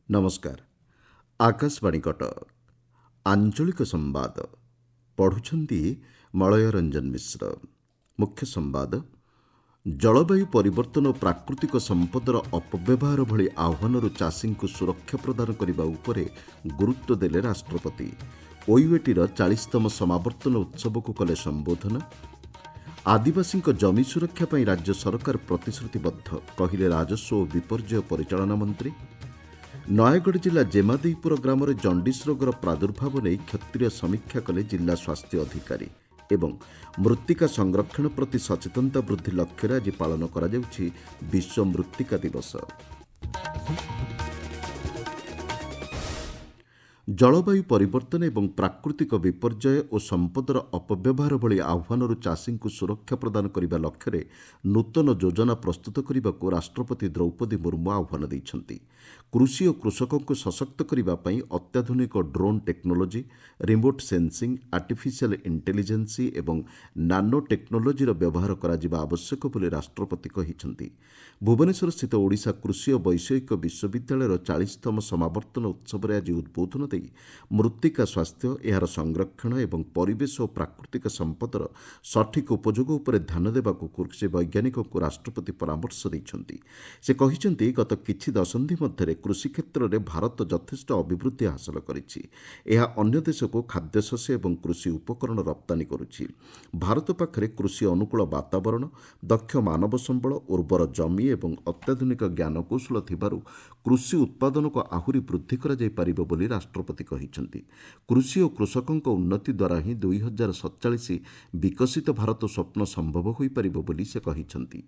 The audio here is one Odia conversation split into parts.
नमस्कार। आकाशवाणी कटक आंचलिक संवाद पढ़ुछंती मलय रंजन मिश्र। मुख्य संवाद जलवायु परिवर्तन और प्राकृतिक संपदर अपव्यवहार भली आह्वानरू चाषी को सुरक्षा प्रदान करने उपरे गुरुत्व देले राष्ट्रपति। ओयूएटीर 40तम समावर्तन उत्सव को कले संबोधन। आदिवासी जमी सुरक्षा पर राज्य सरकार प्रतिश्रुतिबद्ध कहले राजस्व और विपर्यय परिचालना मंत्री। नयगढ़ जिला जेमादेईपुर ग्राम जंडिस रोगर प्रादुर्भाव नहीं क्षत्रिय समीक्षा कले जिला स्वास्थ्य अधिकारी। एवं मृत्तिका संरक्षण प्रति सचेतनता वृद्धि लक्ष्य आज पालन करा जाउछि विश्व मृत्तिका दिवस। जलवायु परिवर्तन एवं प्राकृतिक विपर्यय और संपदर अपव्यवहार भली आह्वानरू चाषी को सुरक्षा प्रदान करने लक्ष्य नूतन योजना प्रस्तुत करने को राष्ट्रपति द्रौपदी मुर्मू आह्वान देइछन्ति। कृषि और कृषकों को सशक्त करने अत्याधुनिक drone technology, remote sensing, artificial intelligence एवं नानो टेक्नोलोजी व्यवहार करा आवश्यक बोली राष्ट्रपति कहिछन्ति। भुवनेश्वर स्थित ओडिशा कृषि और वैषयिक विश्वविद्यालय 40तम समावर्तन उत्सव आज उद्बोधन दे मृत्तिका स्वास्थ्य, यार संरक्षण एवं परिवेश और प्राकृतिक संपदर सठिक उपयोग उपर ध्यान देवाक कृषि वैज्ञानिक को राष्ट्रपति परामर्श देइछन्ति। से कहिछन्ति गत किछि दशंधि मध्य कृषि क्षेत्र में भारत यथेष्ट अभिवृद्धि हासिल करिछि। यह अन्य देश को खाद्यशस्य एवं कृषि उपकरण रप्तानी करुछि। भारत पाखरे कृषि अनुकूल वातावरण, दक्ष मानव संबल, उर्वर जमी एवं अत्याधुनिक ज्ञानकौशल थिबारु कृषि उत्पादन को आहुरी वृद्धि करा जाय परिबो बोली राष्ट्रपति कहिछन्ति। कृषि और कृषकों उन्नति द्वारा ही 2047 विकसित भारत स्वप्न संभव होई परिबो बोली से कहिछन्ति।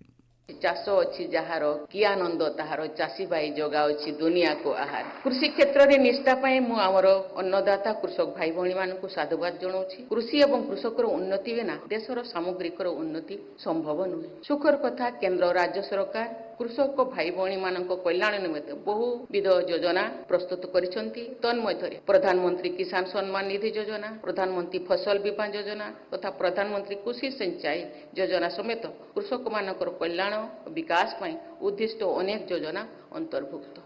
चाष अच्छी जार कि आनंद ताहार चाषी भाई जगा अच्छी दुनिया को आहार। कृषि क्षेत्र में निष्ठा पाई मु आमर अन्नदाता कृषक भाई भौणी मानकु साधुवाद जणाउछि। कृषि एवं कृषकर उन्नति बिना देशर सामग्रिक उन्नति संभव नुहे। सुखर कथा केंद्र राज्य सरकार कृषक भाई भौणी मानक कल्याण निमित्त बहुविध योजना प्रस्तुत करिसंति। तन्मध्यरे प्रधानमंत्री किसान सम्मान निधि योजना, प्रधानमंत्री फसल बीमा योजना तथा प्रधानमंत्री कृषि सिंचाई योजना समेत कृषक मानकर कल्याण विकास पाई उद्दिष्ट अनेक योजना अंतर्भुक्त।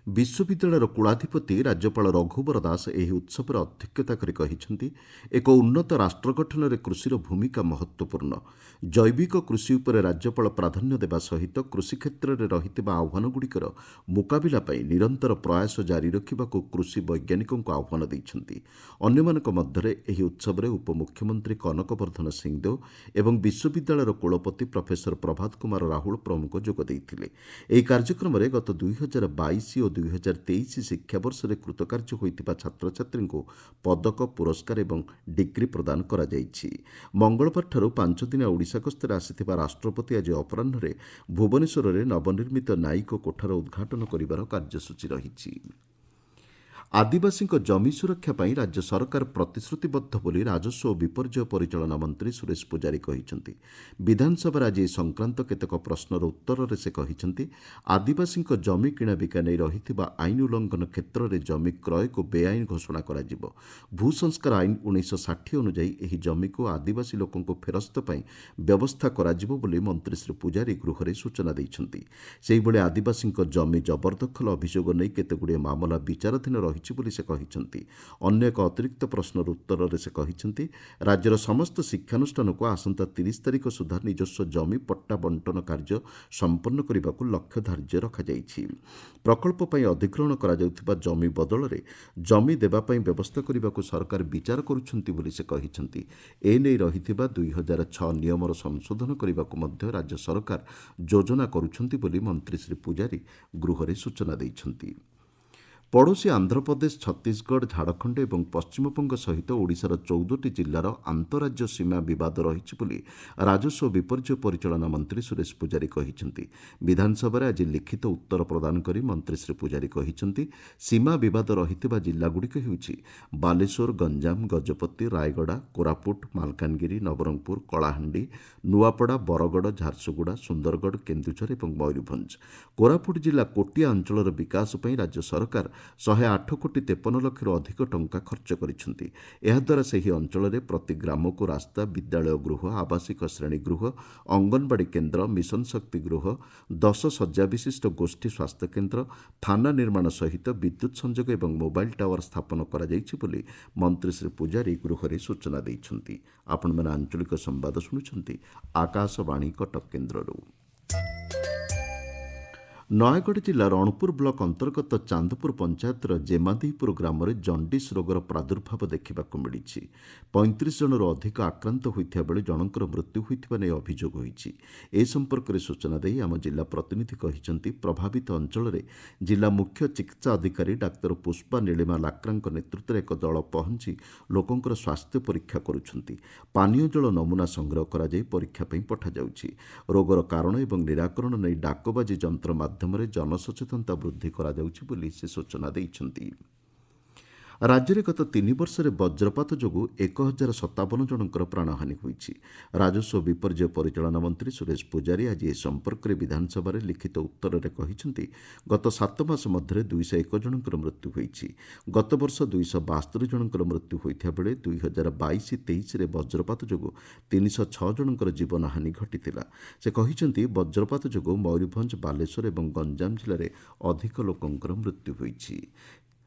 विश्वविद्यालय कुलाधिपति राज्यपाल रघुवर दास एही उत्सव अध्यक्षता करी कहिछन्ति, एक उन्नत राष्ट्र गठन में कृषिर भूमिका महत्वपूर्ण। जैविक कृषि उपर राज्यपाल प्राधान्य देवा सहित कृषि क्षेत्र में रहिथिबा आह्वानगुड़िकर मुकाबिला पाई निरंतर प्रयास जारी रखिबाकू कृषि वैज्ञानिकों को आह्वान दैछन्ति। अन्यमानक मध्यरे एही उत्सव उपमुख्यमंत्री कनकवर्धन सिंहदेव एवं विश्वविद्यालय कुलपति प्रोफेसर प्रभात कुमार राहुल प्रमुख जोग देइथिले। एही कार्यक्रम में गत 2022 और 2023 शिक्षावर्ष में कृतकार्य होइतिबा छात्र छात्री को पदक, पुरस्कार एवं डिग्री प्रदान करा जाइछि। मंगलवार ठारू 5 दिन ओडिशा गस्ତରେ आसिथिबा राष्ट्रपति आज अपराह्न भुवनेश्वर में नवनिर्मित न्यायिक कोठार उद्घाटन करिबार कार्यसूची रहिछि। आदिवासी जमी सुरक्षा पर राज्य सरकार प्रतिश्रुतिबद्ध बोली राजस्व और विपर्यय परिचालना मंत्री सुरेश पूजारी कहिछन्ति। विधानसभा आज संक्रांत केतेक प्रश्नर उत्तर में से कहिछन्ति, आदिवासी जमी किणा बिका नहीं रहिथिबा आईन उल्लंघन क्षेत्र में जमी क्रय को बेआईन घोषणा करा जिवो। भू संस्कार आईन 1960 अनुଯାयी एही जमी को आदिवासी लोकों को फेरस्त पाई व्यवस्था करा जिवो बोली मंत्री श्री पूजारी गृह में सूचना दैछन्ति। सेहिभଳି आदिवासी जमी जबरदखल अभियोग नहीं केतेगुड़िए मामला विचाराधीन रही बोली से कहिछन्ति। अन्य एक अतिरिक्त प्रश्नर उत्तर में से कहिछन्ति, राज्यर समस्त शिक्षानुष्ठान को आसंता 30 तारिख सुधा निजस्व जमी पट्टा बंटन कार्य संपन्न करने को लक्ष्य धार्य रखाଯାଇଛି। प्रकल्प पर अधिग्रहण करा जाउथिबा जमी बदल में जमी देवा पई व्यवस्था करने को सरकार विचार करुछन्ति बोली से कहिछन्ति। एने रहिथिबा 2006 नियमर संशोधन करने को मध्य राज्य सरकार योजना करुछन्ति बोली मंत्री श्री पूजारी गृह में सूचना दैछन्ति। पड़ोशी आंध्रप्रदेश, छत्तीसगढ़, झारखंड और पश्चिमबंग सहित ओडिशार 14टी जिल्लार आंतराज्य सीमा विवाद रही बोली राजस्व विपर्यय परिचालना मंत्री सुरेश पूजारी कहिछन्ति। विधानसभा आज लिखित उत्तर प्रदान करी मंत्री श्री पूजारी कहिछन्ति, सीमा विवाद रहिथिबा जिल्लागुड़िक हेउछि बालेश्वर, गंजाम, गजपति, रायगड़ा, कोरापुट, मालकानगिरी, नवरंगपुर, कलाहांडी, नुआपड़ा, बरगड़, झारसुगुड़ा, सुंदरगढ़, केन्दुझर और मयूरभंज। कोरापुट जिला कोटिया अंचलर विकास पई राज्य सरकार 108,53,00,000 ଅଧିକ ଟଙ୍କା ଖର୍ଚ୍ଚ କରିଛନ୍ତି। ଏହାଦ୍ୱାରା ସେହି ଅଞ୍ଚଳରେ ପ୍ରତି ଗ୍ରାମକୁ ରାସ୍ତା, ବିଦ୍ୟାଳୟ ଗୃହ, ଆବାସିକ ଶ୍ରେଣୀଗୃହ, ଅଙ୍ଗନବାଡି କେନ୍ଦ୍ର, ମିଶନ ଶକ୍ତି ଗୃହ, 10 ଶଯ୍ୟା ବିଶିଷ୍ଟ ଗୋଷ୍ଠୀ ସ୍ୱାସ୍ଥ୍ୟକେନ୍ଦ୍ର, ଥାନା ନିର୍ମାଣ ସହିତ ବିଦ୍ୟୁତ୍ ସଂଯୋଗ ଏବଂ ମୋବାଇଲ୍ ଟାୱାର ସ୍ଥାପନ କରାଯାଇଛି ବୋଲି ମନ୍ତ୍ରୀ ଶ୍ରୀ ପୂଜାରୀ ଗୃହରେ ସୂଚନା ଦେଇଛନ୍ତି। ଆପଣମାନେ ଆଞ୍ଚଳିକ ସମ୍ବାଦ ଶୁଣୁଛନ୍ତି ଆକାଶବାଣୀ କଟକ କେନ୍ଦ୍ରରୁ। ନୟାଗଡ଼ ଜିଲ୍ଲା ରଣପୁର ବ୍ଲକ ଅନ୍ତର୍ଗତ ଚାନ୍ଦପୁର ପଞ୍ଚାୟତର ଜେମାଦେଇପୁର ଗ୍ରାମରେ ଜଣ୍ଡିସ୍ ରୋଗର ପ୍ରାଦୁର୍ଭାବ ଦେଖିବାକୁ ମିଳିଛି। 35 ଜଣରୁ ଅଧିକ ଆକ୍ରାନ୍ତ ହୋଇଥିବା ବେଳେ ଜଣଙ୍କର ମୃତ୍ୟୁ ହୋଇଥିବା ନେଇ ଅଭିଯୋଗ ହୋଇଛି। ଏ ସମ୍ପର୍କରେ ସୂଚନା ଦେଇ ଆମ ଜିଲ୍ଲା ପ୍ରତିନିଧି କହିଛନ୍ତି, ପ୍ରଭାବିତ ଅଞ୍ଚଳରେ ଜିଲ୍ଲା ମୁଖ୍ୟ ଚିକିତ୍ସା ଅଧିକାରୀ ଡାକ୍ତର ପୁଷ୍ପା ନୀଳିମା ଲାକ୍ରାଙ୍କ ନେତୃତ୍ୱରେ ଏକ ଦଳ ପହଞ୍ଚି ଲୋକଙ୍କର ସ୍ୱାସ୍ଥ୍ୟ ପରୀକ୍ଷା କରୁଛନ୍ତି। ପାନୀୟ ଜଳ ନମୁନା ସଂଗ୍ରହ କରାଯାଇ ପରୀକ୍ଷା ପାଇଁ ପଠାଯାଉଛି। ରୋଗର କାରଣ ଏବଂ ନିରାକରଣ ନେଇ ଡାକବାଜି ଯନ୍ତ୍ର ମାଧ୍ୟମରେ ଜନସଚେତନତା ବୃଦ୍ଧି କରାଯାଉଛି ବୋଲି ସେ ସୂଚନା ଦେଇଛନ୍ତି। ରାଜ୍ୟରେ ଗତ 3 ବର୍ଷରେ ବଜ୍ରପାତ ଯୋଗୁଁ 1,057 ଜଣଙ୍କର ପ୍ରାଣହାନୀ ହୋଇଛି। ରାଜସ୍ୱ ଓ ବିପର୍ଯ୍ୟୟ ପରିଚାଳନା ମନ୍ତ୍ରୀ ସୁରେଶ ପୂଜାରୀ ଆଜି ଏ ସମ୍ପର୍କରେ ବିଧାନସଭାରେ ଲିଖିତ ଉତ୍ତରରେ କହିଛନ୍ତି, ଗତ 7 ମାସ ମଧ୍ୟରେ 201 ଜଣଙ୍କର ମୃତ୍ୟୁ ହୋଇଛି। ଗତବର୍ଷ 272 ଜଣଙ୍କର ମୃତ୍ୟୁ ହୋଇଥିବା ବେଳେ 2022-23ରେ ବଜ୍ରପାତ ଯୋଗୁଁ 306 ଜଣଙ୍କର ଜୀବନହାନୀ ଘଟିଥିଲା। ସେ କହିଛନ୍ତି, ବଜ୍ରପାତ ଯୋଗୁଁ ମୟୂରଭଞ୍ଜ, ବାଲେଶ୍ୱର ଏବଂ ଗଞ୍ଜାମ ଜିଲ୍ଲାରେ ଅଧିକ ଲୋକଙ୍କର ମୃତ୍ୟୁ ହୋଇଛି।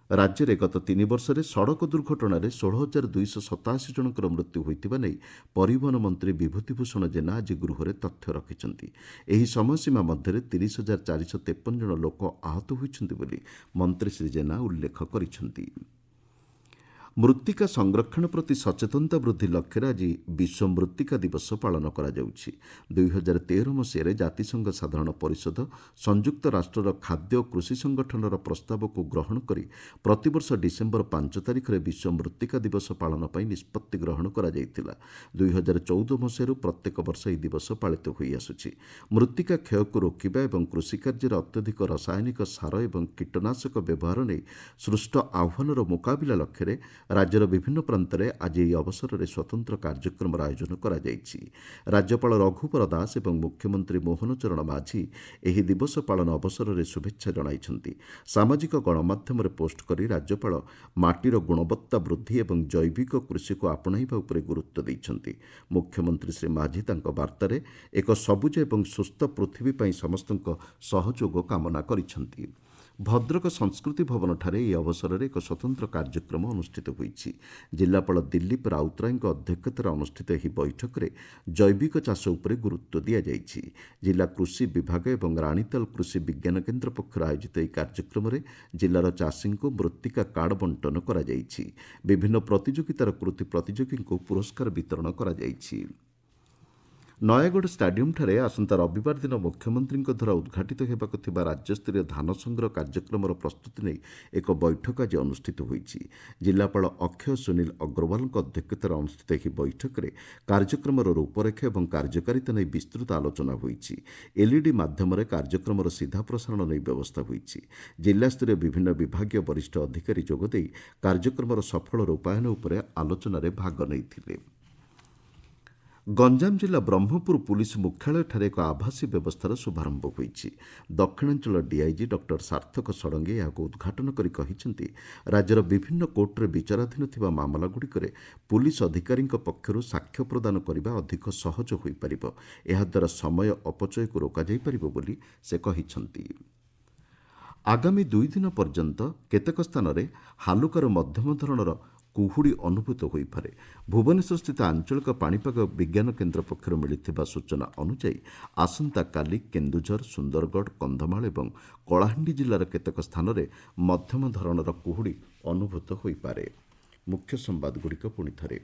ରାଜ୍ୟରେ ଗତ 3 ବର୍ଷରେ ସଡ଼କ ଦୁର୍ଘଟଣାରେ 16,287 ଜଣଙ୍କର ମୃତ୍ୟୁ ହୋଇଥିବା ନେଇ ପରିବହନ ମନ୍ତ୍ରୀ ବିଭୂତିଭୂଷଣ ଜେନା ଆଜି ଗୃହରେ ତଥ୍ୟ ରଖିଛନ୍ତି। ଏହି ସମୟସୀମା ମଧ୍ୟରେ 30,453 ଜଣ ଲୋକ ଆହତ ହୋଇଛନ୍ତି ବୋଲି ମନ୍ତ୍ରୀ ଶ୍ରୀ ଜେନା ଉଲ୍ଲେଖ କରିଛନ୍ତି। ମୃତ୍ତିକା ସଂରକ୍ଷଣ ପ୍ରତି ସଚେତନତା ବୃଦ୍ଧି ଲକ୍ଷ୍ୟରେ ଆଜି ବିଶ୍ୱ ମୃତ୍ତିକା ଦିବସ ପାଳନ କରାଯାଉଛି। 2013 ମସିହାରେ ଜାତିସଂଘ ସାଧାରଣ ପରିଷଦ ସଂଯୁକ୍ତ ରାଷ୍ଟ୍ରର ଖାଦ୍ୟ ଓ କୃଷି ସଂଗଠନର ପ୍ରସ୍ତାବକୁ ଗ୍ରହଣ କରି ପ୍ରତିବର୍ଷ ଡିସେମ୍ବର 5 ତାରିଖରେ ବିଶ୍ୱ ମୃତ୍ତିକା ଦିବସ ପାଳନ ପାଇଁ ନିଷ୍ପତ୍ତି ଗ୍ରହଣ କରାଯାଇଥିଲା। 2014 ମସିହାରୁ ପ୍ରତ୍ୟେକ ବର୍ଷ ଏହି ଦିବସ ପାଳିତ ହୋଇଆସୁଛି। ମୃତ୍ତିକା କ୍ଷୟକୁ ରୋକିବା ଏବଂ କୃଷିକାର୍ଯ୍ୟରେ ଅତ୍ୟଧିକ ରାସାୟନିକ ସାର ଏବଂ କୀଟନାଶକ ବ୍ୟବହାର ନେଇ ସୃଷ୍ଟ ଆହ୍ୱାନର ମୁକାବିଲା ଲକ୍ଷ୍ୟରେ ରାଜ୍ୟର ବିଭିନ୍ନ ପ୍ରାନ୍ତରେ ଆଜି ଏହି ଅବସରରେ ସ୍ୱତନ୍ତ୍ର କାର୍ଯ୍ୟକ୍ରମର ଆୟୋଜନ କରାଯାଇଛି। ରାଜ୍ୟପାଳ ରଘୁବର ଦାସ ଏବଂ ମୁଖ୍ୟମନ୍ତ୍ରୀ ମୋହନ ଚରଣ ମାଝୀ ଏହି ଦିବସ ପାଳନ ଅବସରରେ ଶୁଭେଚ୍ଛା ଜଣାଇଛନ୍ତି। ସାମାଜିକ ଗଣମାଧ୍ୟମରେ ପୋଷ୍ଟ କରି ରାଜ୍ୟପାଳ ମାଟିର ଗୁଣବତ୍ତା ବୃଦ୍ଧି ଏବଂ ଜୈବିକ କୃଷିକୁ ଆପଣାଇବା ଉପରେ ଗୁରୁତ୍ୱ ଦେଇଛନ୍ତି। ମୁଖ୍ୟମନ୍ତ୍ରୀ ଶ୍ରୀ ମାଝୀ ତାଙ୍କ ବାର୍ତ୍ତାରେ ଏକ ସବୁଜ ଏବଂ ସୁସ୍ଥ ପୃଥିବୀ ପାଇଁ ସମସ୍ତଙ୍କ ସହଯୋଗ କାମନା କରିଛନ୍ତି। ଭଦ୍ରକ ସଂସ୍କୃତି ଭବନଠାରେ ଏହି ଅବସରରେ ଏକ ସ୍ୱତନ୍ତ୍ର କାର୍ଯ୍ୟକ୍ରମ ଅନୁଷ୍ଠିତ ହୋଇଛି। ଜିଲ୍ଲାପାଳ ଦିଲ୍ଲୀପ ରାଉତରାୟଙ୍କ ଅଧ୍ୟକ୍ଷତାରେ ଅନୁଷ୍ଠିତ ଏହି ବୈଠକରେ ଜୈବିକ ଚାଷ ଉପରେ ଗୁରୁତ୍ୱ ଦିଆଯାଇଛି। ଜିଲ୍ଲା କୃଷି ବିଭାଗ ଏବଂ ରାଣୀତାଲ କୃଷି ବିଜ୍ଞାନ କେନ୍ଦ୍ର ପକ୍ଷରୁ ଆୟୋଜିତ ଏହି କାର୍ଯ୍ୟକ୍ରମରେ ଜିଲ୍ଲାର ଚାଷୀଙ୍କୁ ମୃତ୍ତିକା କାର୍ଡ ବଣ୍ଟନ କରାଯାଇଛି। ବିଭିନ୍ନ ପ୍ରତିଯୋଗିତାର କୃତି ପ୍ରତିଯୋଗୀଙ୍କୁ ପୁରସ୍କାର ବିତରଣ କରାଯାଇଛି। ନୟାଗଡ଼ ଷ୍ଟାଡିୟମଠାରେ ଆସନ୍ତା ରବିବାର ଦିନ ମୁଖ୍ୟମନ୍ତ୍ରୀଙ୍କ ଦ୍ୱାରା ଉଦ୍ଘାଟିତ ହେବାକୁ ଥିବା ରାଜ୍ୟସ୍ତରୀୟ ଧାନ ସଂଗ୍ରହ କାର୍ଯ୍ୟକ୍ରମର ପ୍ରସ୍ତୁତି ନେଇ ଏକ ବୈଠକ ଆଜି ଅନୁଷ୍ଠିତ ହୋଇଛି। ଜିଲ୍ଲାପାଳ ଅକ୍ଷୟ ସୁନୀଲ ଅଗ୍ରୱାଲଙ୍କ ଅଧ୍ୟକ୍ଷତାରେ ଅନୁଷ୍ଠିତ ଏହି ବୈଠକରେ କାର୍ଯ୍ୟକ୍ରମର ରୂପରେଖ ଏବଂ କାର୍ଯ୍ୟକାରିତା ନେଇ ବିସ୍ତୃତ ଆଲୋଚନା ହୋଇଛି। ଏଲ୍ଇଡି ମାଧ୍ୟମରେ କାର୍ଯ୍ୟକ୍ରମର ସିଧା ପ୍ରସାରଣ ନେଇ ବ୍ୟବସ୍ଥା ହୋଇଛି। ଜିଲ୍ଲାସ୍ତରୀୟ ବିଭିନ୍ନ ବିଭାଗୀୟ ବରିଷ୍ଠ ଅଧିକାରୀ ଯୋଗଦେଇ କାର୍ଯ୍ୟକ୍ରମର ସଫଳ ରୂପାୟନ ଉପରେ ଆଲୋଚନାରେ ଭାଗ ନେଇଥିଲେ। ଗଞ୍ଜାମ ଜିଲ୍ଲା ବ୍ରହ୍ମପୁର ପୁଲିସ ମୁଖ୍ୟାଳୟଠାରେ ଏକ ଆଭାସୀ ବ୍ୟବସ୍ଥାର ଶୁଭାରମ୍ଭ ହୋଇଛି। ଦକ୍ଷିଣାଞ୍ଚଳ ଡିଆଇଜି ଡକ୍ଟର ସାର୍ଥକ ଷଡ଼ଙ୍ଗୀ ଏହାକୁ ଉଦ୍ଘାଟନ କରି କହିଛନ୍ତି, ରାଜ୍ୟର ବିଭିନ୍ନ କୋର୍ଟରେ ବିଚାରାଧୀନ ଥିବା ମାମଲାଗୁଡ଼ିକରେ ପୁଲିସ ଅଧିକାରୀଙ୍କ ପକ୍ଷରୁ ସାକ୍ଷ୍ୟ ପ୍ରଦାନ କରିବା ଅଧିକ ସହଜ ହୋଇପାରିବ। ଏହାଦ୍ୱାରା ସମୟ ଅପଚୟକୁ ରୋକାଯାଇପାରିବ ବୋଲି ସେ କହିଛନ୍ତି। ଆଗାମୀ 2 ଦିନ ପର୍ଯ୍ୟନ୍ତ କେତେକ ସ୍ଥାନରେ ହାଲୁକାରୁ ମଧ୍ୟମ ଧରଣର କୁହୁଡ଼ି ଅନୁଭୂତ ହୋଇପାରେ। ଭୁବନେଶ୍ୱରସ୍ଥିତ ଆଞ୍ଚଳିକ ପାଣିପାଗ ବିଜ୍ଞାନ କେନ୍ଦ୍ର ପକ୍ଷରୁ ମିଳିଥିବା ସୂଚନା ଅନୁଯାୟୀ ଆସନ୍ତାକାଲି କେନ୍ଦୁଝର, ସୁନ୍ଦରଗଡ଼, କନ୍ଧମାଳ ଏବଂ କଳାହାଣ୍ଡି ଜିଲ୍ଲାର କେତେକ ସ୍ଥାନରେ ମଧ୍ୟମ ଧରଣର କୁହୁଡ଼ି ଅନୁଭୂତ ହୋଇପାରେ। ମୁଖ୍ୟ ସମ୍ବାଦଗୁଡ଼ିକ ପୁଣିଥରେ।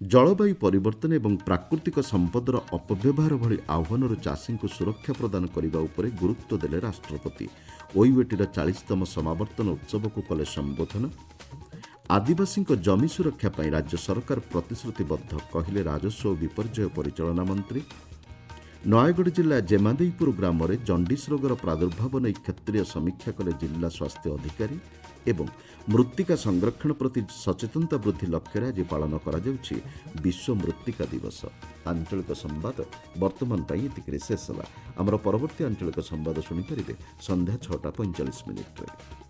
ଜଳବାୟୁ ପରିବର୍ତ୍ତନ ଏବଂ ପ୍ରାକୃତିକ ସମ୍ପଦର ଅପବ୍ୟବହାର ଭଳି ଆହ୍ୱାନରୁ ଚାଷୀଙ୍କୁ ସୁରକ୍ଷା ପ୍ରଦାନ କରିବା ଉପରେ ଗୁରୁତ୍ୱ ଦେଲେ ରାଷ୍ଟ୍ରପତି। ଓୟୁଏଟିର 40ତମ ସମାବର୍ତ୍ତନ ଉତ୍ସବକୁ କଲେ ସମ୍ବୋଧନ। ଆଦିବାସୀଙ୍କ ଜମି ସୁରକ୍ଷା ପାଇଁ ରାଜ୍ୟ ସରକାର ପ୍ରତିଶ୍ରୁତିବଦ୍ଧ, କହିଲେ ରାଜସ୍ୱ ଓ ବିପର୍ଯ୍ୟୟ ପରିଚାଳନା ମନ୍ତ୍ରୀ। ନୟାଗଡ଼ ଜିଲ୍ଲା ଜେମାଦେଇପୁର ଗ୍ରାମରେ ଜଣ୍ଡିସ୍ ରୋଗର ପ୍ରାଦୁର୍ଭାବ ନେଇ କ୍ଷେତ୍ରୀୟ ସମୀକ୍ଷା କଲେ ଜିଲ୍ଲା ସ୍ୱାସ୍ଥ୍ୟ ଅଧିକାରୀ। ଏବଂ ମୃତ୍ତିକା ସଂରକ୍ଷଣ ପ୍ରତି ସଚେତନତା ବୃଦ୍ଧି ଲକ୍ଷ୍ୟରେ ଆଜି ପାଳନ କରାଯାଉଛି ବିଶ୍ୱ ମୃତ୍ତିକା ଦିବସ। ଆଞ୍ଚଳିକ ସମ୍ବାଦ ବର୍ତ୍ତମାନ ପାଇଁ ଏତିକିରେ ଶେଷ ହେଲା। ଆମର ପରବର୍ତ୍ତୀ ଆଞ୍ଚଳିକ ସମ୍ବାଦ ଶୁଣିପାରିବେ ସନ୍ଧ୍ୟା 6:45।